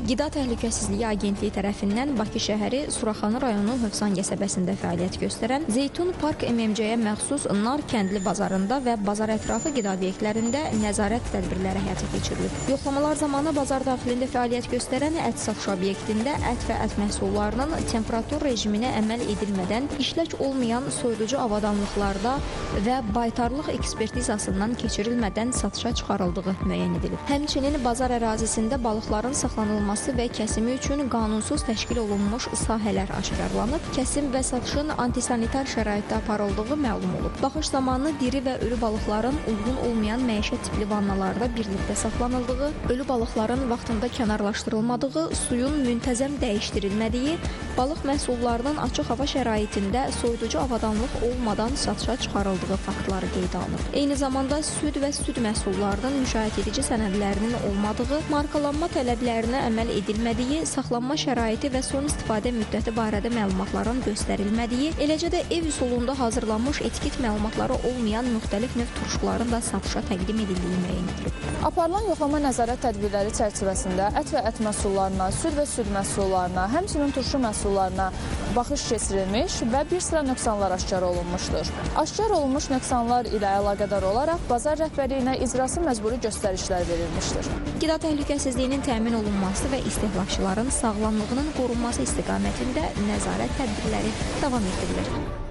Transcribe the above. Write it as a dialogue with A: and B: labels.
A: Qida Təhlükəsizliyi Agentliyi tərəfindən Bakı şəhəri Suraxanı rayonu Hövsan qəsəbəsində fəaliyyət göstərən Zeytun Park MMC-yə məxsus Nar kəndli bazarında və bazar ətrafı qida obyektlərində nəzarət tədbirləri həyata keçirilib. Yoxlamalar zamanı bazar daxilində fəaliyyət göstərən ət satış obyektində ət və ət məhsullarının temperatur rejiminə əməl edilmədən işlək olmayan soyuducu avadanlıqlarda və baytarlıq ekspertizasından keçirilmədən satışa çıxarıldığı müəyyən edilib. Həmçinin bazar ərazisində balıqların saxlanılması və kəsimi üçün qanunsuz təşkil olunmuş sahələr aşkarlanıb, kəsim və satışın antisanitar şəraitdə aparıldığı məlum olub. Baxış zamanı diri və ölü balıqların uyğun olmayan məişət tipli vannalarda birlikdə saxlanıldığı, ölü balıqların vaxtında kənarlaşdırılmadığı, suyun müntəzəm dəyişdirilmədiyi, balıq məhsullarının açıq hava şəraitində soyuducu avadanlıq olmadan satışa çıxarıldığı faktları qeydə alınıb. Eyni zamanda süd və süd məhsullarının müşahidə edici sənədlərinin olmadığı, markalanma tələblərinə əməl edilmədiyi, saxlanma şəraiti və son istifadə müddəti barədə məlumatların göstərilmədiyi, eləcə də ev üsulunda hazırlanmış etiket məlumatları olmayan müxtəlif növ turşuların da satışa təqdim edildiyi müəyyən edilib.
B: Aparılan yoxlama nəzarət tədbirləri çərçivəsində ət və ət məhsullarına, süd və süd məhsullarına, həmçinin turşu məhsullarına baxış keçirilmiş və bir sıra nöqsanlar aşkar olunmuşdur. Aşkar olunmuş nöqsanlar ilə əlaqədar olaraq bazar rəhbərliyinə icrası məcburi göstərişlər verilmişdir.
A: Qida təhlükəsizliyinin təmin olunması və istehlakçıların sağlamlığının qorunması istiqamətində nəzarət tədbirləri davam etdirilir.